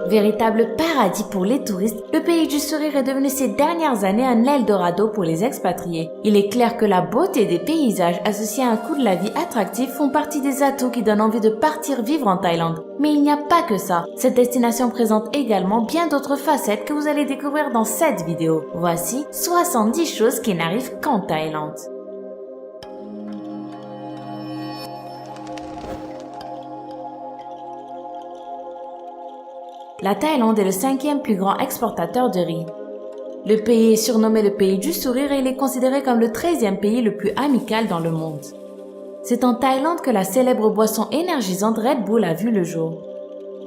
Véritable paradis pour les touristes, le pays du sourire est devenu ces dernières années un Eldorado pour les expatriés. Il est clair que la beauté des paysages associés à un coût de la vie attractif font partie des atouts qui donnent envie de partir vivre en Thaïlande. Mais il n'y a pas que ça. Cette destination présente également bien d'autres facettes que vous allez découvrir dans cette vidéo. Voici 70 choses qui n'arrivent qu'en Thaïlande. La Thaïlande est le 5e plus grand exportateur de riz. Le pays est surnommé le pays du sourire et il est considéré comme le 13e pays le plus amical dans le monde. C'est en Thaïlande que la célèbre boisson énergisante Red Bull a vu le jour.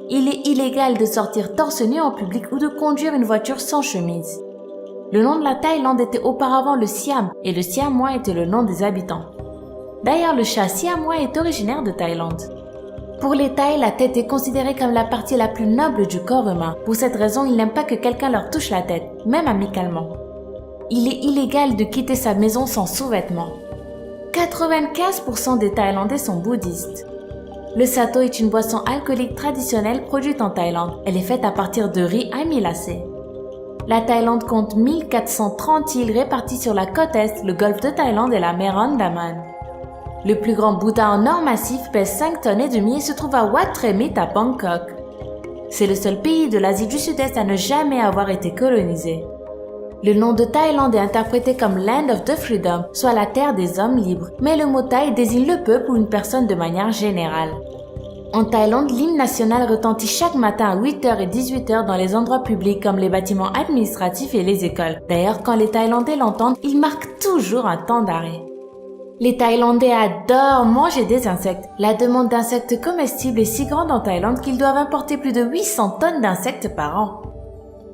Il est illégal de sortir torse nu en public ou de conduire une voiture sans chemise. Le nom de la Thaïlande était auparavant le Siam et le Siamois était le nom des habitants. D'ailleurs, le chat siamois est originaire de Thaïlande. Pour les Thaïs, la tête est considérée comme la partie la plus noble du corps humain. Pour cette raison, ils n'aiment pas que quelqu'un leur touche la tête, même amicalement. Il est illégal de quitter sa maison sans sous-vêtements. 95% des Thaïlandais sont bouddhistes. Le sato est une boisson alcoolique traditionnelle produite en Thaïlande. Elle est faite à partir de riz amylacé. La Thaïlande compte 1430 îles réparties sur la côte est, le golfe de Thaïlande et la mer Andaman. Le plus grand Bouddha en or massif pèse 5 tonnes et demie et se trouve à Wat Remit à Bangkok. C'est le seul pays de l'Asie du Sud-Est à ne jamais avoir été colonisé. Le nom de Thaïlande est interprété comme Land of the Freedom, soit la terre des hommes libres, mais le mot Thaï désigne le peuple ou une personne de manière générale. En Thaïlande, l'hymne national retentit chaque matin à 8h et 18h dans les endroits publics comme les bâtiments administratifs et les écoles. D'ailleurs, quand les Thaïlandais l'entendent, ils marquent toujours un temps d'arrêt. Les Thaïlandais adorent manger des insectes. La demande d'insectes comestibles est si grande en Thaïlande qu'ils doivent importer plus de 800 tonnes d'insectes par an.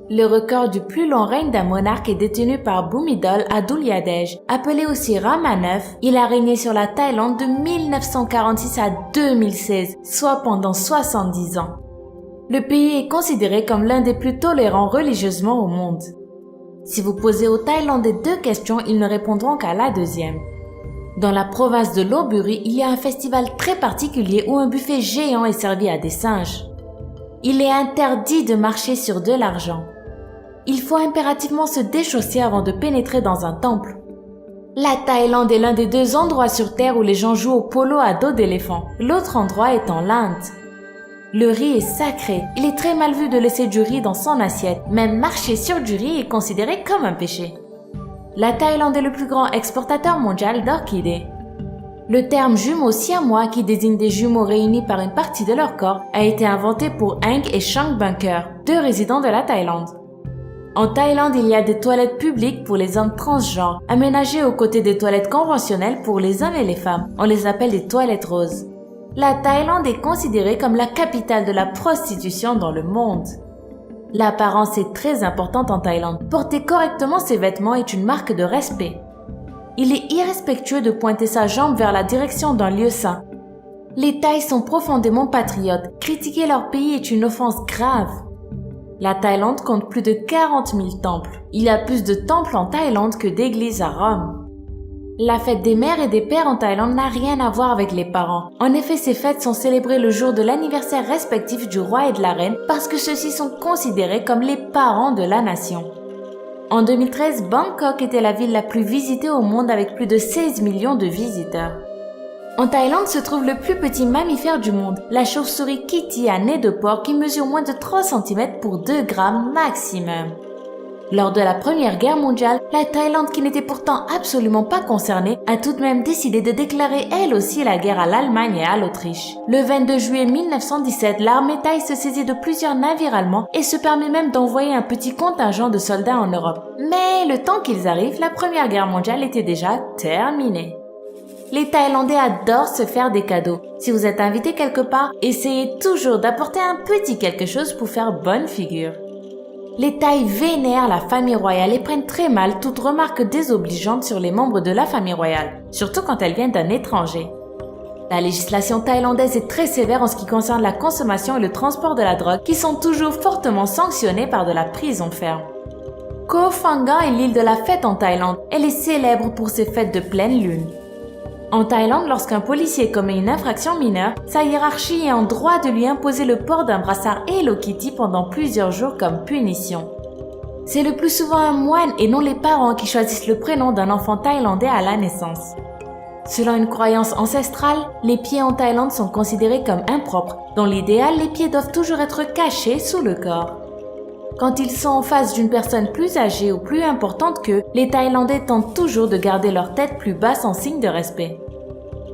Le record du plus long règne d'un monarque est détenu par Bhumidol Adulyadej, appelé aussi Rama IX. Il a régné sur la Thaïlande de 1946 à 2016, soit pendant 70 ans. Le pays est considéré comme l'un des plus tolérants religieusement au monde. Si vous posez aux Thaïlandais 2 questions, ils ne répondront qu'à la deuxième. Dans la province de Lopburi, il y a un festival très particulier où un buffet géant est servi à des singes. Il est interdit de marcher sur de l'argent. Il faut impérativement se déchausser avant de pénétrer dans un temple. La Thaïlande est l'un des 2 endroits sur Terre où les gens jouent au polo à dos d'éléphant. L'autre endroit est en l'Inde. Le riz est sacré. Il est très mal vu de laisser du riz dans son assiette. Même marcher sur du riz est considéré comme un péché. La Thaïlande est le plus grand exportateur mondial d'orchidées. Le terme jumeau siamois, qui désigne des jumeaux réunis par une partie de leur corps, a été inventé pour Eng et Chang Bunker, 2 résidents de la Thaïlande. En Thaïlande, il y a des toilettes publiques pour les hommes transgenres, aménagées aux côtés des toilettes conventionnelles pour les hommes et les femmes. On les appelle des toilettes roses. La Thaïlande est considérée comme la capitale de la prostitution dans le monde. L'apparence est très importante en Thaïlande. Porter correctement ses vêtements est une marque de respect. Il est irrespectueux de pointer sa jambe vers la direction d'un lieu saint. Les Thaïs sont profondément patriotes. Critiquer leur pays est une offense grave. La Thaïlande compte plus de 40 000 temples. Il y a plus de temples en Thaïlande que d'églises à Rome. La fête des mères et des pères en Thaïlande n'a rien à voir avec les parents. En effet, ces fêtes sont célébrées le jour de l'anniversaire respectif du roi et de la reine parce que ceux-ci sont considérés comme les parents de la nation. En 2013, Bangkok était la ville la plus visitée au monde avec plus de 16 millions de visiteurs. En Thaïlande se trouve le plus petit mammifère du monde, la chauve-souris Kitty à nez de porc qui mesure moins de 3 cm pour 2 grammes maximum. Lors de la Première Guerre mondiale, la Thaïlande, qui n'était pourtant absolument pas concernée, a tout de même décidé de déclarer elle aussi la guerre à l'Allemagne et à l'Autriche. Le 22 juillet 1917, l'armée thaï se saisit de plusieurs navires allemands et se permet même d'envoyer un petit contingent de soldats en Europe. Mais le temps qu'ils arrivent, la Première Guerre mondiale était déjà terminée. Les Thaïlandais adorent se faire des cadeaux. Si vous êtes invité quelque part, essayez toujours d'apporter un petit quelque chose pour faire bonne figure. Les Thaïs vénèrent la famille royale et prennent très mal toute remarque désobligeante sur les membres de la famille royale, surtout quand elle vient d'un étranger. La législation thaïlandaise est très sévère en ce qui concerne la consommation et le transport de la drogue, qui sont toujours fortement sanctionnés par de la prison ferme. Koh Phangan est l'île de la fête en Thaïlande. Elle est célèbre pour ses fêtes de pleine lune. En Thaïlande, lorsqu'un policier commet une infraction mineure, sa hiérarchie est en droit de lui imposer le port d'un brassard Hello Kitty pendant plusieurs jours comme punition. C'est le plus souvent un moine et non les parents qui choisissent le prénom d'un enfant thaïlandais à la naissance. Selon une croyance ancestrale, les pieds en Thaïlande sont considérés comme impropres. Dans l'idéal, les pieds doivent toujours être cachés sous le corps. Quand ils sont en face d'une personne plus âgée ou plus importante qu'eux, les Thaïlandais tentent toujours de garder leur tête plus basse en signe de respect.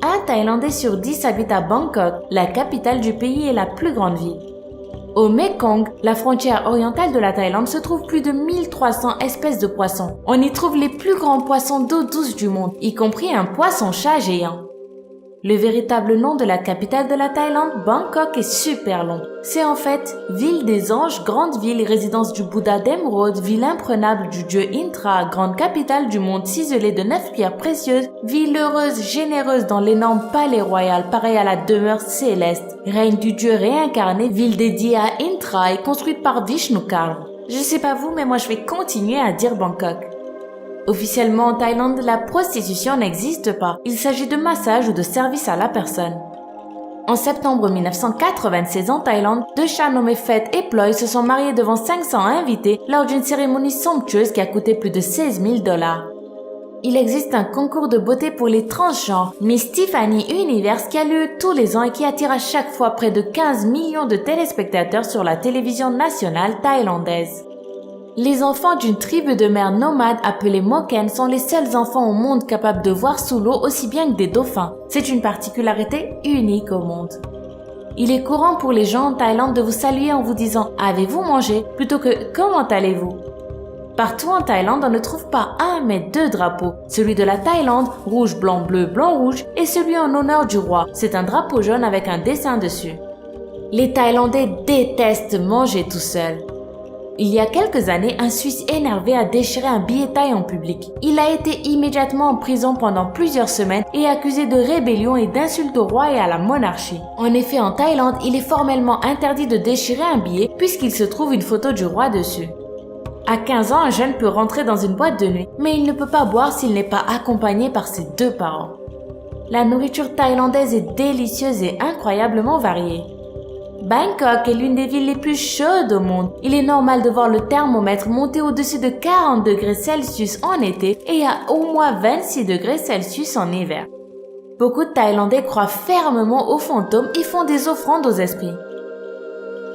Un Thaïlandais sur 10 habite à Bangkok, la capitale du pays et la plus grande ville. Au Mekong, la frontière orientale de la Thaïlande, se trouvent plus de 1300 espèces de poissons. On y trouve les plus grands poissons d'eau douce du monde, y compris un poisson-chat géant. Le véritable nom de la capitale de la Thaïlande, Bangkok, est super long. C'est en fait ville des anges, grande ville et résidence du Bouddha d'Émeraude, ville imprenable du dieu Intra, grande capitale du monde ciselé de 9 pierres précieuses, ville heureuse, généreuse dans l'énorme palais royal, pareil à la demeure céleste, règne du dieu réincarné, ville dédiée à Intra et construite par Vishnu Karma. Je sais pas vous, mais moi je vais continuer à dire Bangkok. Officiellement en Thaïlande, la prostitution n'existe pas. Il s'agit de massage ou de service à la personne. En septembre 1996 en Thaïlande, deux chats nommés Fête et Ploy se sont mariés devant 500 invités lors d'une cérémonie somptueuse qui a coûté plus de 16 000 $. Il existe un concours de beauté pour les transgenres, Miss Tiffany Universe, qui a lieu tous les ans et qui attire à chaque fois près de 15 millions de téléspectateurs sur la télévision nationale thaïlandaise. Les enfants d'une tribu de mer nomade appelée Moken sont les seuls enfants au monde capables de voir sous l'eau aussi bien que des dauphins. C'est une particularité unique au monde. Il est courant pour les gens en Thaïlande de vous saluer en vous disant « Avez-vous mangé ?» plutôt que « Comment allez-vous ?» Partout en Thaïlande, on ne trouve pas un mais deux drapeaux. Celui de la Thaïlande, rouge, blanc, bleu, blanc, rouge, et celui en honneur du roi. C'est un drapeau jaune avec un dessin dessus. Les Thaïlandais détestent manger tout seuls. Il y a quelques années, un Suisse énervé a déchiré un billet thaï en public. Il a été immédiatement en prison pendant plusieurs semaines et accusé de rébellion et d'insulte au roi et à la monarchie. En effet, en Thaïlande, il est formellement interdit de déchirer un billet puisqu'il se trouve une photo du roi dessus. À 15 ans, un jeune peut rentrer dans une boîte de nuit, mais il ne peut pas boire s'il n'est pas accompagné par ses deux parents. La nourriture thaïlandaise est délicieuse et incroyablement variée. Bangkok est l'une des villes les plus chaudes au monde. Il est normal de voir le thermomètre monter au-dessus de 40 degrés Celsius en été et à au moins 26 degrés Celsius en hiver. Beaucoup de Thaïlandais croient fermement aux fantômes et font des offrandes aux esprits.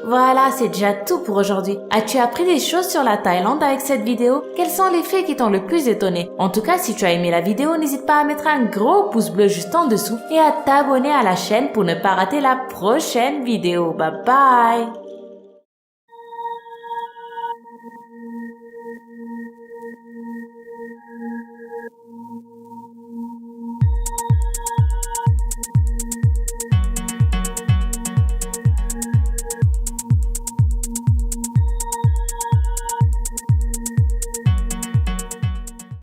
Voilà, c'est déjà tout pour aujourd'hui. As-tu appris des choses sur la Thaïlande avec cette vidéo? Quels sont les faits qui t'ont le plus étonné? En tout cas, si tu as aimé la vidéo, n'hésite pas à mettre un gros pouce bleu juste en dessous et à t'abonner à la chaîne pour ne pas rater la prochaine vidéo. Bye bye!